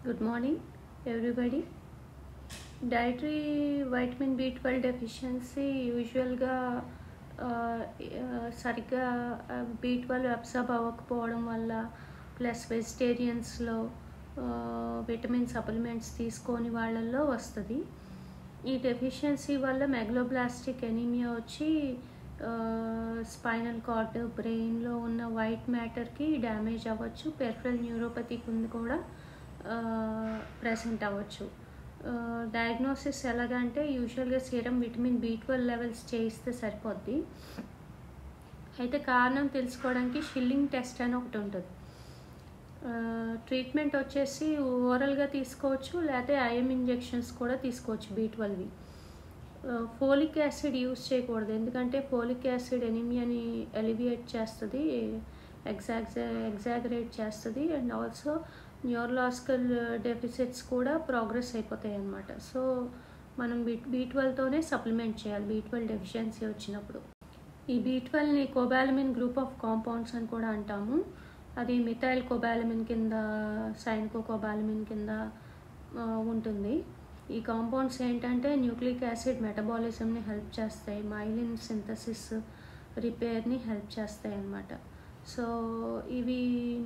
Good morning, everybody. Dietary vitamin B12 deficiency usualగా సరిగ్గా B12 absorb అవ్వకపోవడం వల్ల ప్లస్ వెజిటేరియన్స్లో విటమిన్ సప్లిమెంట్స్ తీసుకొని వాళ్ళల్లో వస్తుంది. ఈ డెఫిషియన్సీ వల్ల మెగలోబ్లాస్టిక్ ఎనీమియా వచ్చి స్పైనల్ కార్డ్ బ్రెయిన్లో ఉన్న వైట్ మ్యాటర్కి డ్యామేజ్ అవ్వచ్చు. పెరిఫరల్ న్యూరోపతి కింద కూడా ప్రెసెంట్ అవ్వచ్చు. డయాగ్నోసిస్ ఎలాగంటే యూజువల్గా సీరం విటమిన్ B12 లెవెల్స్ చేయిస్తే సరిపోద్ది. అయితే కారణం తెలుసుకోవడానికి షిల్లింగ్ టెస్ట్ అని ఒకటి ఉంటుంది. ట్రీట్మెంట్ వచ్చేసి ఓరల్గా తీసుకోవచ్చు, లేకపోతే ఐఎం ఇంజెక్షన్స్ కూడా తీసుకోవచ్చు. B12వి ఫోలిక్ యాసిడ్ యూజ్ చేయకూడదు, ఎందుకంటే ఫోలిక్ యాసిడ్ ఎనీమియాని ఎలివియేట్ చేస్తుంది, ఎగ్జాగరేట్ చేస్తుంది. అండ్ ఆల్సో న్యూరలాజికల్ డెఫిసిట్స్ కూడా ప్రోగ్రెస్ అయిపోతాయి అన్నమాట. సో మనం B12తోనే సప్లిమెంట్ చేయాలి B12 డెఫిషియన్సీ వచ్చినప్పుడు. ఈ B12ని కోబాలమిన్ గ్రూప్ ఆఫ్ కాంపౌండ్స్ అని కూడా అంటాము. అది మిథైల్ కోబాలమిన్ కింద, సైనికో కోబాలమిన్ కింద ఉంటుంది. ఈ కాంపౌండ్స్ ఏంటంటే న్యూక్లిక్ యాసిడ్ మెటబాలిజంని హెల్ప్ చేస్తాయి, మైలిన్ సింథసిస్ రిపేర్ని హెల్ప్ చేస్తాయి అన్నమాట. సో ఇవి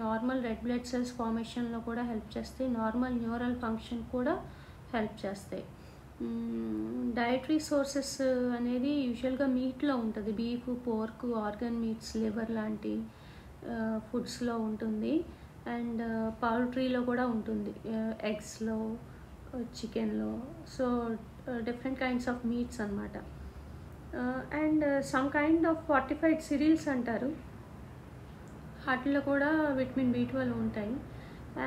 నార్మల్ రెడ్ బ్లడ్ సెల్స్ ఫార్మేషన్లో కూడా హెల్ప్ చేస్తాయి, నార్మల్ న్యూరల్ ఫంక్షన్ కూడా హెల్ప్ చేస్తాయి. డైటరీ సోర్సెస్ అనేది యూజువల్గా మీట్లో ఉంటుంది. Beef, pork, organ meats, liver లాంటి ఫుడ్స్లో ఉంటుంది. అండ్ పౌల్ట్రీలో కూడా ఉంటుంది, ఎగ్స్లో, చికెన్లో. So different kinds of meats అన్నమాట. And some kind of fortified cereals అంటారు, వాటిలో కూడా విటమిన్ B12 ఉంటాయి.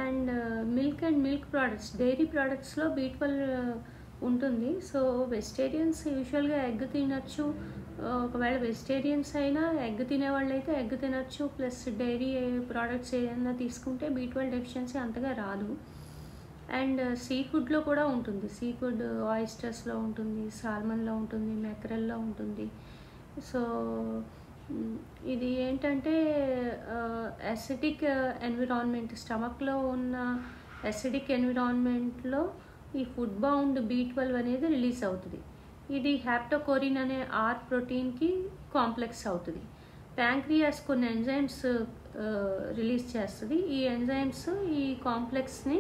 And milk and milk products, dairy ప్రోడక్ట్స్లో B12 ఉంటుంది. సో వెజిటేరియన్స్ యూజువల్గా ఎగ్ తినచ్చు. ఒకవేళ వెజిటేరియన్స్ అయినా ఎగ్ తినేవాళ్ళు అయితే ఎగ్ తినచ్చు. ప్లస్ డైరీ ప్రోడక్ట్స్ ఏదైనా తీసుకుంటే B12 డెఫిషియన్సీ అంతగా రాదు. అండ్ సీ ఫుడ్లో కూడా ఉంటుంది. సీ ఫుడ్ ఆయిస్టర్స్లో ఉంటుంది, సాల్మన్లో ఉంటుంది, మెక్రెల్లో ఉంటుంది. సో ఇది ఏంటంటే అసిడిక్ ఎన్విరాన్మెంట్, స్టమక్లో ఉన్న అసిడిక్ ఎన్విరాన్మెంట్లో ఈ ఫుడ్ బౌండ్ B12 అనేది రిలీజ్ అవుతుంది. ఇది హ్యాప్టోకోరిన్ అనే ఆర్ ప్రోటీన్కి కాంప్లెక్స్ అవుతుంది. ప్యాంక్రియాస్ కొన్ని ఎంజైమ్స్ రిలీజ్ చేస్తుంది. ఈ ఎంజైమ్స్ ఈ కాంప్లెక్స్ని,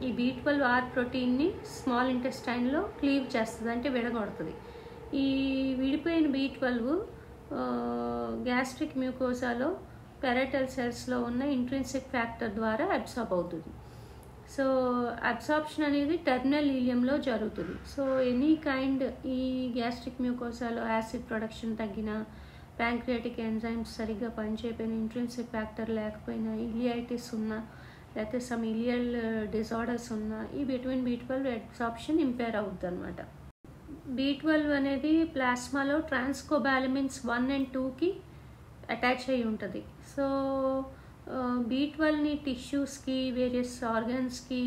ఈ B12 ఆర్ ప్రోటీన్ని స్మాల్ ఇంటెస్టైన్లో క్లీవ్ చేస్తుంది, అంటే విడగొడుతుంది. ఈ విడిపోయిన B12 గ్యాస్ట్రిక్ మ్యూకోసాలో పెరైటల్ సెల్స్లో ఉన్న ఇంట్రిన్సిక్ ఫ్యాక్టర్ ద్వారా అబ్సార్బ్ అవుతుంది. సో అబ్సార్ప్షన్ అనేది టెర్మినల్ ఈలియంలో జరుగుతుంది. సో ఎనీ కైండ్ ఈ గ్యాస్ట్రిక్ మ్యూకోసాలో యాసిడ్ ప్రొడక్షన్ తగ్గిన, ప్యాంక్రియాటిక్ ఎంజైమ్స్ సరిగ్గా పనిచేయకపోయినా, ఇంట్రిన్సిక్ ఫ్యాక్టర్ లేకపోయినా, ఇలియైటిస్ ఉన్నా, లేకపోతే సమ్ ఇలియల్ డిజార్డర్స్ ఉన్నా ఈ విటమిన్ B12 అబ్సార్ప్షన్ ఇంపేర్ అవుతుంది అన్నమాట. B12 అనేది ప్లాస్మాలో ట్రాన్స్కోబాలమిన్స్ 1 and 2కి అటాచ్ అయి ఉంటుంది. సో B12ని టిష్యూస్కి, వేరియస్ ఆర్గన్స్కి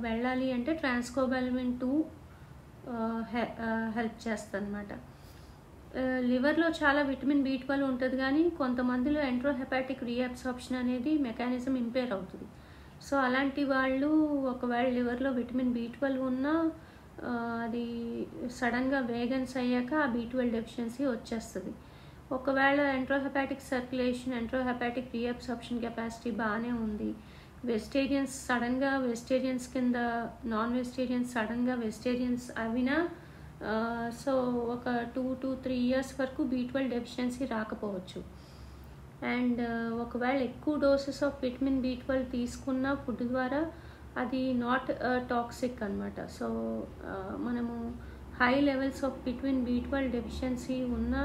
వెళ్ళాలి అంటే ట్రాన్స్కోబాలమిన్ 2 హెల్ప్ చేస్తుంది అన్నమాట. లివర్లో చాలా విటమిన్ B12 ఉంటుంది, కానీ కొంతమందిలో ఎంట్రోహెపాటిక్ రీఅబ్సార్ప్షన్ అనేది మెకానిజం ఇంపేర్ అవుతుంది. సో అలాంటి వాళ్ళు ఒకవేళ లివర్లో విటమిన్ B12 ఉన్నా అది సడన్గా వేగన్స్ అయ్యాక ఆ B12 డెఫిషియన్సీ వచ్చేస్తుంది. ఒకవేళ ఎంట్రోహెపాటిక్ సర్క్యులేషన్, ఎంట్రోహెపాటిక్ రీఅబ్సార్ప్షన్ కెపాసిటీ బాగానే ఉంది, వెజిటేరియన్స్ సడన్గా వెజిటేరియన్స్ కింద, నాన్ వెజిటేరియన్స్ సడన్గా వెజిటేరియన్స్ అవినా సో ఒక 2 to 3 years వరకు B12 డెఫిషియన్సీ రాకపోవచ్చు. అండ్ ఒకవేళ ఎక్కువ డోసెస్ ఆఫ్ విటమిన్ B12 తీసుకున్న ఫుడ్ ద్వారా అది నాట్ టాక్సిక్ అన్నమాట. సో మనము high levels of vitamin B12 deficiency ఉన్న,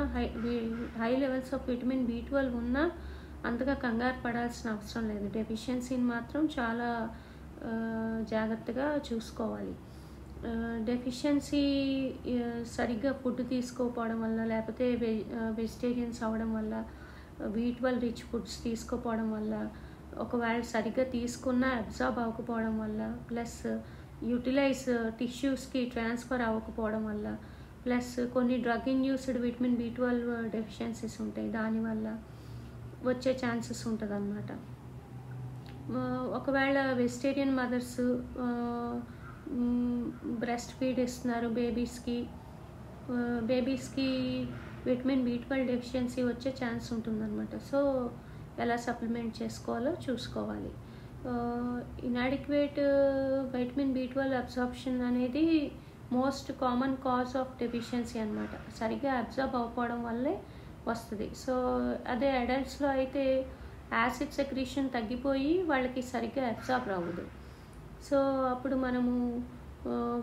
high levels of vitamin B12 ఉన్న అంతగా కంగారు పడాల్సిన అవసరం లేదు. డెఫిషియన్సీని మాత్రం చాలా జాగ్రత్తగా చూసుకోవాలి. డెఫిషియన్సీ సరిగ్గా ఫుడ్ తీసుకోకపోవడం వల్ల, లేకపోతే వెజిటేరియన్స్ అవ్వడం వల్ల, B12 రిచ్ ఫుడ్స్ తీసుకోకపోవడం వల్ల, ఒకవేళ సరిగ్గా తీసుకున్న అబ్జార్బ్ అవ్వకపోవడం వల్ల, ప్లస్ యూటిలైజ్ టిష్యూస్కి ట్రాన్స్ఫర్ అవ్వకపోవడం వల్ల, ప్లస్ కొన్ని drug induced vitamin B12 deficiencies ఉంటాయి, దానివల్ల వచ్చే ఛాన్సెస్ ఉంటుంది అన్నమాట. ఒకవేళ వెజిటేరియన్ మదర్స్ బ్రెస్ట్ ఫీడ్ ఇస్తున్నారు బేబీస్కి విటమిన్ B12 డెఫిషియన్సీ వచ్చే ఛాన్స్ ఉంటుందన్నమాట. సో ఎలా సప్లిమెంట్ చేసుకోవాలో చూసుకోవాలి. ఇన్యాడిక్వేట్ విటమిన్ B12 అబ్జార్ప్షన్ అనేది most common cause of deficiency అనమాట. సరిగ్గా అబ్జర్బ్ అవ్వకపోవడం వల్లే వస్తుంది. సో అదే అడల్ట్స్లో అయితే యాసిడ్ సెక్రీషన్ తగ్గిపోయి వాళ్ళకి సరిగ్గా అబ్జర్బ్ అవ్వదు. సో అప్పుడు మనము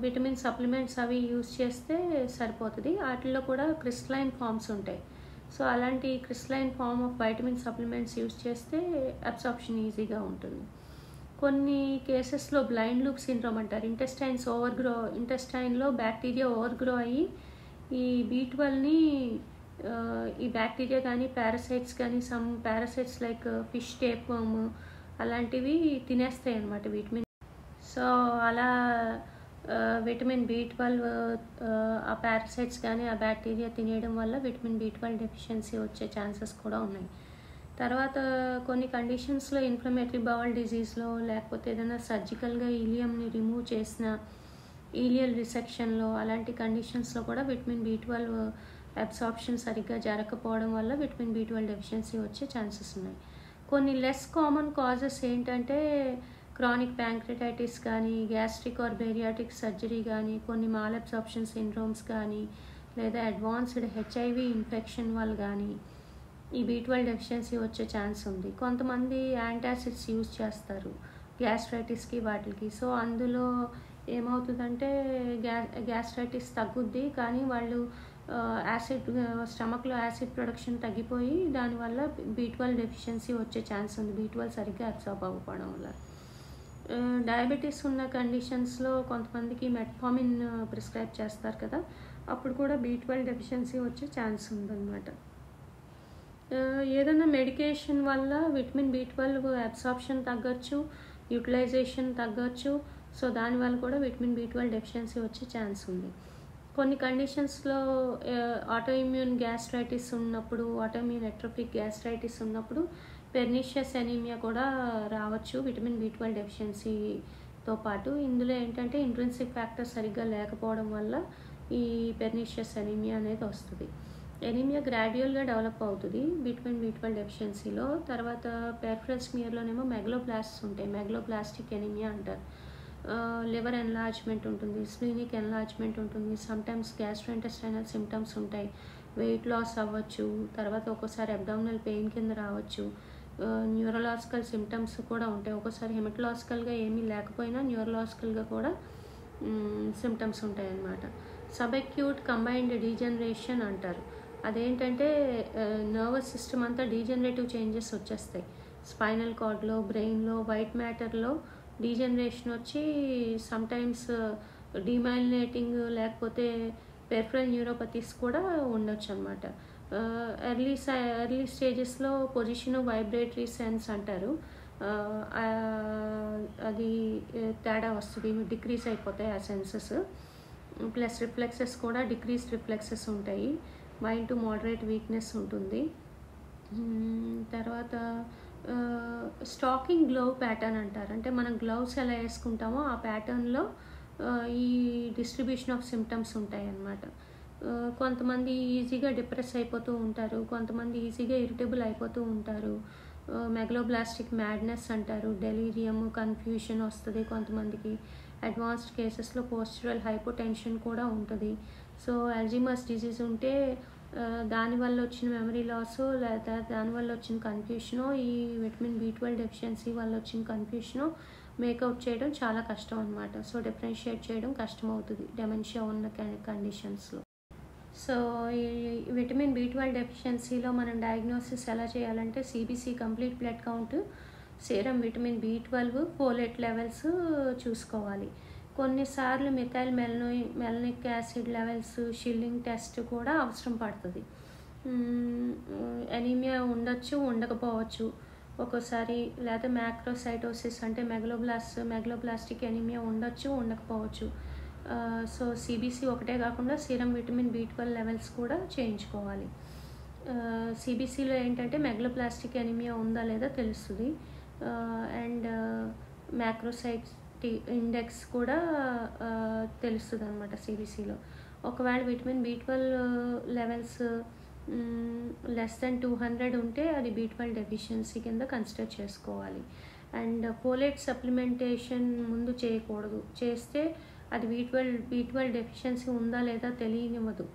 విటమిన్ సప్లిమెంట్స్ అవి యూజ్ చేస్తే సరిపోతుంది. వాటిల్లో కూడా క్రిస్టలైన్ ఫామ్స్ ఉంటాయి. సో అలాంటి crystalline form of vitamin supplements use చేస్తే అబ్సార్ప్షన్ ఈజీగా ఉంటుంది. కొన్ని కేసెస్లో బ్లైండ్ లూప్ సిండ్రోమ్ అంటారు. ఇంటెస్టైన్లో బ్యాక్టీరియా ఓవర్గ్రో అయ్యి ఈ B12ని ఈ బ్యాక్టీరియా కానీ పారాసైట్స్ కానీ సమ్ పారాసైట్స్ లైక్ ఫిష్ టేప్వర్మ్ అలాంటివి తినేస్తాయి అన్నమాట విటమిన్. సో అలా విటమిన్ B12 ఆ పారాసైట్స్ కానీ ఆ బ్యాక్టీరియా తినేయడం వల్ల విటమిన్ B12 డెఫిషియన్సీ వచ్చే ఛాన్సెస్ కూడా ఉన్నాయి. తర్వాత కొన్ని కండిషన్స్లో ఇన్ఫ్లమేటరీ బౌల్ డిజీజ్లో లేకపోతే ఏదైనా సర్జికల్గా ఈలియంని రిమూవ్ చేసిన ఈలియల్ రిసెక్షన్లో అలాంటి కండిషన్స్లో కూడా విటమిన్ B12 అబ్సార్ప్షన్ సరిగ్గా జరగకపోవడం వల్ల విటమిన్ B12 డెఫిషియన్సీ వచ్చే ఛాన్సెస్ ఉన్నాయి. కొన్ని లెస్ కామన్ కాజెస్ ఏంటంటే క్రానిక్ ప్యాంక్రిటైటిస్ కానీ గ్యాస్ట్రిక్ ఆర్ బేరియాటిక్ సర్జరీ కానీ కొన్ని మాల్ అబ్సార్ప్షన్ సిండ్రోమ్స్ కానీ లేదా అడ్వాన్స్డ్ HIV ఇన్ఫెక్షన్ వల్ల కానీ ఈ B12 డెఫిషియన్సీ వచ్చే ఛాన్స్ ఉంది. కొంతమంది యాంటాసిడ్స్ యూజ్ చేస్తారు గ్యాస్ట్రైటిస్కి వాటికి. సో అందులో ఏమవుతుందంటే గ్యాస్ట్రైటిస్ తగ్గుద్ది, కానీ వాళ్ళు స్టమక్లో యాసిడ్ ప్రొడక్షన్ తగ్గిపోయి దానివల్ల B12 డెఫిషియన్సీ వచ్చే ఛాన్స్ ఉంది, B12 సరిగ్గా అబ్సార్బ్ అవ్వకపోవడం వల్ల. డయాబెటీస్ ఉన్న కండిషన్స్లో కొంతమందికి మెట్ఫార్మిన్ ప్రిస్క్రైబ్ చేస్తారు కదా, అప్పుడు కూడా B12 డెఫిషియన్సీ వచ్చే ఛాన్స్ ఉందన్నమాట. ఏదైనా మెడికేషన్ వల్ల విటమిన్ B12 అబ్సార్ప్షన్ తగ్గచ్చు, యూటిలైజేషన్ తగ్గచ్చు. సో దానివల్ల కూడా విటమిన్ B12 డెఫిషియన్సీ వచ్చే ఛాన్స్ ఉంది. కొన్ని కండిషన్స్లో ఆటోఇమ్యూన్ గ్యాస్ట్రైటిస్ ఉన్నప్పుడు, ఆటోఇమ్యూన్ ఎట్రోఫిక్ గ్యాస్ట్రైటిస్ ఉన్నప్పుడు పెర్నిషియస్ ఎనీమియా కూడా రావచ్చు విటమిన్ B12 డెఫిషియన్సీతో పాటు. ఇందులో ఏంటంటే ఇంట్రిన్సిక్ ఫ్యాక్టర్ సరిగ్గా లేకపోవడం వల్ల ఈ పెర్నిషియస్ ఎనీమియా అనేది వస్తుంది. ఎనీమియా గ్రాడ్యువల్గా డెవలప్ అవుతుంది విటమిన్ B12 డెఫిషియన్సీలో. తర్వాత పెరిఫరల్ స్మియర్లోనేమో మెగలోబ్లాస్ట్స్ ఉంటాయి, మెగలోబ్లాస్టిక్ ఎనీమియా అంటారు. లివర్ ఎన్లార్జ్మెంట్ ఉంటుంది, స్ప్లీనిక్ ఎన్లార్జ్మెంట్ ఉంటుంది, సమ్టైమ్స్ గ్యాస్ట్రోఇంటెస్టైనల్ సిమ్టమ్స్ ఉంటాయి, వెయిట్ లాస్ అవ్వచ్చు, తర్వాత ఒక్కోసారి అబ్డామినల్ పెయిన్ కింద రావచ్చు, న్యూరలాజికల్ సిమ్టమ్స్ కూడా ఉంటాయి. ఒక్కోసారి హెమటలాజికల్గా ఏమీ లేకపోయినా న్యూరలాజికల్గా కూడా సిమ్టమ్స్ ఉంటాయి అన్నమాట. సబ్అక్యూట్ కంబైన్డ్ డీజనరేషన్ అంటారు. అదేంటంటే నర్వస్ సిస్టమ్ అంతా డీజనరేటివ్ చేంజెస్ వచ్చేస్తాయి. స్పైనల్ కార్డ్లో, బ్రెయిన్లో, వైట్ మ్యాటర్లో డీజనరేషన్ వచ్చి సమ్టైమ్స్ డిమైలినేటింగ్ లేకపోతే పెరిఫరల్ న్యూరోపతీస్ కూడా ఉండొచ్చు అనమాట. ఎర్లీ స్టేజెస్లో పొజిషన్ వైబ్రేటరీ సెన్స్ అంటారు, అది తేడా వస్తుంది, డిక్రీజ్ అయిపోతాయి ఆ సెన్సెస్. ప్లస్ రిఫ్లెక్సెస్ కూడా డిక్రీస్డ్ రిఫ్లెక్సెస్ ఉంటాయి, మైల్డ్ టు మోడరేట్ వీక్నెస్ ఉంటుంది. తర్వాత స్టాకింగ్ గ్లవ్ ప్యాటర్న్ అంటారు. అంటే మనం గ్లవ్స్ ఎలా వేసుకుంటామో ఆ ప్యాటర్న్లో ఈ డిస్ట్రిబ్యూషన్ ఆఫ్ సిమ్టమ్స్ ఉంటాయి అన్నమాట. కొంతమంది ఈజీగా డిప్రెస్ అయిపోతూ ఉంటారు, కొంతమంది ఈజీగా ఇరిటబుల్ అయిపోతూ ఉంటారు. మెగలోబ్లాస్టిక్ మ్యాడ్నెస్ అంటారు, డెలీరియం, కన్ఫ్యూషన్ వస్తుంది కొంతమందికి. అడ్వాన్స్డ్ కేసెస్లో పోస్చరల్ హైపోటెన్షన్ కూడా ఉంటుంది. సో అల్జీమర్స్ డిజీజ్ ఉంటే దానివల్ల వచ్చిన మెమరీ లాస్ లేదా దానివల్ల వచ్చిన కన్ఫ్యూషనో ఈ విటమిన్ B12 డెఫిషియన్సీ వల్ల వచ్చిన కన్ఫ్యూషనో మేకౌట్ చేయడం చాలా కష్టం అనమాట. సో డిఫరెన్షియేట్ చేయడం కష్టం అవుతుంది డెమెన్షియా ఉన్న కండిషన్స్లో. సో ఈ విటమిన్ B12 డెఫిషియన్సీలో మనం డయాగ్నోసిస్ ఎలా చేయాలంటే CBC complete blood count, serum vitamin B12, folate levels చూసుకోవాలి. కొన్నిసార్లు methyl malonic acid levels, Schilling test కూడా అవసరం పడుతుంది. ఎనీమియా ఉండొచ్చు, ఉండకపోవచ్చు ఒక్కోసారి. లేదా మ్యాక్రోసైటోసిస్ అంటే మెగలోబ్లాస్టిక్ ఎనీమియా ఉండొచ్చు, ఉండకపోవచ్చు. సో CBC ఒకటే కాకుండా సీరం విటమిన్ B12 లెవెల్స్ కూడా చేయించుకోవాలి. CBCలో ఏంటంటే మెగలోబ్లాస్టిక్ ఎనీమియా ఉందా లేదా తెలుస్తుంది. అండ్ మ్యాక్రోసైట్స్ ఇండెక్స్ కూడా తెలుస్తుంది అనమాట సిబిసిలో. ఒకవేళ vitamin B12 levels less than 200 ఉంటే అది B12 డెఫిషియన్సీ కింద కన్సిడర్ చేసుకోవాలి. అండ్ ఫోలేట్ సప్లిమెంటేషన్ ముందు చేయకూడదు, చేస్తే అది B12 డెఫిషియన్సీ ఉందా లేదా తెలియనివ్వదు.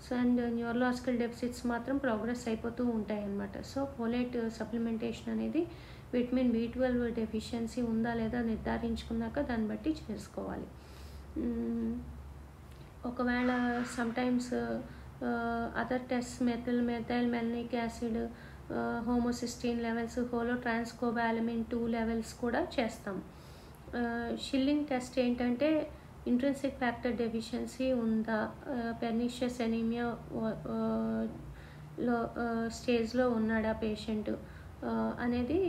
సో అండ్ న్యూరలాజికల్ డెఫిసిట్స్ మాత్రం ప్రోగ్రెస్ అయిపోతూ ఉంటాయి అన్నమాట. సో ఫోలేట్ సప్లిమెంటేషన్ అనేది విటమిన్ B12 డెఫిషియన్సీ ఉందా లేదా నిర్ధారించుకున్నాక దాన్ని బట్టి చేసుకోవాలి. ఒకవేళ sometimes other test methyl malonic acid, homocysteine levels, holotranscobalamin 2 levels కూడా చేస్తాం. షిల్లింగ్ టెస్ట్ ఏంటంటే ఇంట్రిన్సిక్ ఫ్యాక్టర్ డెఫిషియన్సీ ఉందా, పెర్నిషియస్ ఎనీమియా స్టేజ్లో ఉన్నాడా పేషెంట్ అనేది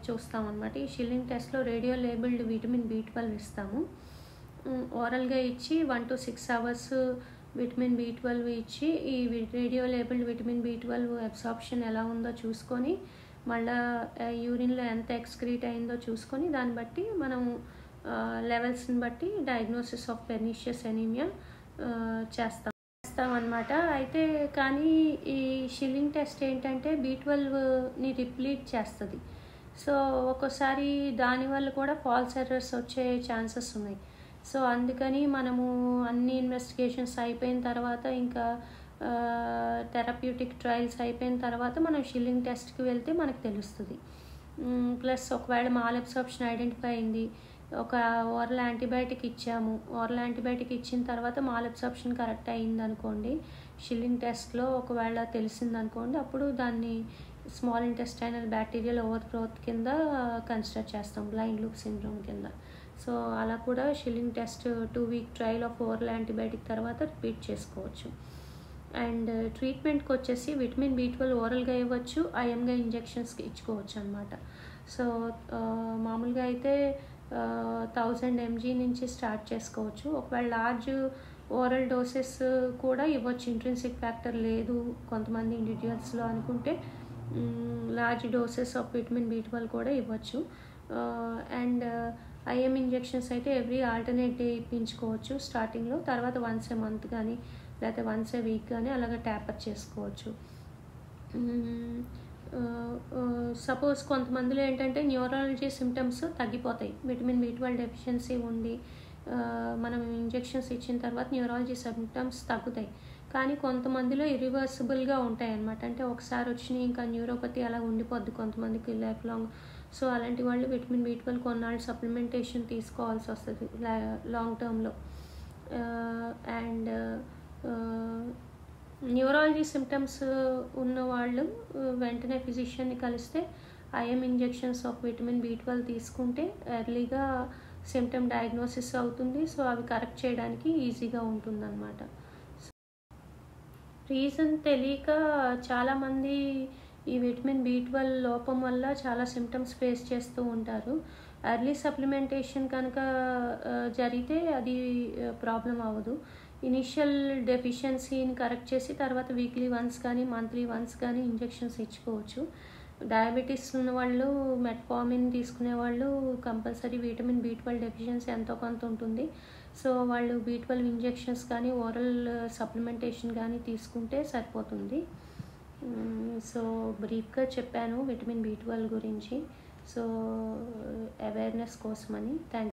చూస్తాం అన్నమాట. ఈ షిల్లింగ్ టెస్ట్లో రేడియో లేబుల్డ్ విటమిన్ B12 ఇస్తాము. ఓరల్గా ఇచ్చి 1 to 6 hours విటమిన్ B12 ఇచ్చి ఈ radio labelled vitamin B12 absorption ఎలా ఉందో చూసుకొని మళ్ళీ యూరిన్లో ఎంత ఎక్స్క్రీట్ అయిందో చూసుకొని దాన్ని బట్టి మనం లెవెల్స్ని బట్టి డయాగ్నోసిస్ ఆఫ్ పెర్నిషియస్ ఎనీమియా చేస్తామన్నమాట. అయితే కానీ ఈ షిల్లింగ్ టెస్ట్ ఏంటంటే B12ని రిప్లీట్ చేస్తుంది. సో ఒక్కోసారి దానివల్ల కూడా ఫాల్స్ ఎర్రర్స్ వచ్చే ఛాన్సెస్ ఉన్నాయి. సో అందుకని మనము అన్ని ఇన్వెస్టిగేషన్స్ అయిపోయిన తర్వాత ఇంకా థెరప్యూటిక్ ట్రయల్స్ అయిపోయిన తర్వాత మనం షిల్లింగ్ టెస్ట్కి వెళ్తే మనకు తెలుస్తుంది. ప్లస్ ఒకవేళ మాల్ అబ్సార్ప్షన్ ఐడెంటిఫై అయింది, ఒక ఓరల్ యాంటీబయాటిక్ ఇచ్చాము, ఓరల్ యాంటీబయాటిక్ ఇచ్చిన తర్వాత మాల్ అబ్సార్ప్షన్ కరెక్ట్ అయింది అనుకోండి, షిల్లింగ్ టెస్ట్లో ఒకవేళ తెలిసిందనుకోండి, అప్పుడు దాన్ని small intestinal bacterial over growth కింద కన్సిడర్ చేస్తాం, బ్లైండ్ లూప్ సిండ్రోమ్ కింద. సో అలా కూడా shilling test 2 week trial of oral antibiotic తర్వాత రిపీట్ చేసుకోవచ్చు. అండ్ ట్రీట్మెంట్కి వచ్చేసి విటమిన్ B12 ఓరల్గా ఇవ్వచ్చు, ఐఎంగా ఇంజెక్షన్స్కి ఇచ్చుకోవచ్చు అనమాట. సో మామూలుగా అయితే 1000 mg నుంచి స్టార్ట్ చేసుకోవచ్చు. ఒకవేళ లార్జ్ ఓరల్ డోసెస్ కూడా ఇవ్వచ్చు, ఇంట్రిన్సిక్ ఫ్యాక్టర్ లేదు కొంతమంది ఇండివిజువల్స్లో అనుకుంటే large doses of vitamin B12 కూడా ఇవ్వచ్చు. అండ్ ఐఎం ఇంజెక్షన్స్ అయితే ఎవ్రీ ఆల్టర్నేట్ డే ఇప్పించుకోవచ్చు స్టార్టింగ్లో, తర్వాత వన్స్ ఏ మంత్ కానీ లేకపోతే వన్స్ ఏ వీక్ కానీ అలాగే ట్యాపర్ చేసుకోవచ్చు. సపోజ్ కొంతమందిలో ఏంటంటే న్యూరాలజీ సిమ్టమ్స్ తగ్గిపోతాయి, విటమిన్ B12 డెఫిషియన్సీ ఉండి మనం ఇంజెక్షన్స్ ఇచ్చిన తర్వాత న్యూరాలజీ సిమ్టమ్స్ తగ్గుతాయి. కానీ కొంతమందిలో ఇరివర్సిబుల్గా ఉంటాయి అన్నమాట. అంటే ఒకసారి వచ్చినాయి ఇంకా న్యూరోపతి అలా ఉండిపోద్ది కొంతమందికి లైఫ్ లాంగ్. సో అలాంటి వాళ్ళు విటమిన్ B12 కొన్నాళ్ళు సప్లిమెంటేషన్ తీసుకోవాల్సి వస్తుంది లాంగ్ టర్మ్లో. అండ్ న్యూరాలజీ సిమ్టమ్స్ ఉన్నవాళ్ళు వెంటనే ఫిజిషియన్ని కలిస్తే IIM injections of vitamin B12 తీసుకుంటే ఎర్లీగా సిమ్టమ్ డయాగ్నోసిస్ అవుతుంది. సో అవి కరెక్ట్ చేయడానికి ఈజీగా ఉంటుందన్నమాట. రీజన్ తెలియక చాలామంది ఈ విటమిన్ B12 లోపం వల్ల చాలా సిమ్టమ్స్ ఫేస్ చేస్తూ ఉంటారు. ఎర్లీ సప్లిమెంటేషన్ కనుక జరిగితే అది ప్రాబ్లం అవ్వదు. ఇనిషియల్ డెఫిషియన్సీని కరెక్ట్ చేసి తర్వాత వీక్లీ వన్స్ కానీ మంత్లీ వన్స్ కానీ ఇంజెక్షన్స్ ఇచ్చుకోవచ్చు. డయాబెటీస్ ఉన్న వాళ్ళు, మెట్ఫార్మిన్ తీసుకునే వాళ్ళు కంపల్సరీ విటమిన్ B12 డెఫిషియన్సీ ఎంతో కొంత ఉంటుంది. సో వాళ్ళు B12 ఇంజెక్షన్స్ కానీ ఓరల్ సప్లిమెంటేషన్ కానీ తీసుకుంటే సరిపోతుంది. సో బ్రీఫ్గా చెప్పాను విటమిన్ B12 గురించి. సో అవేర్నెస్ కోసమని. థ్యాంక్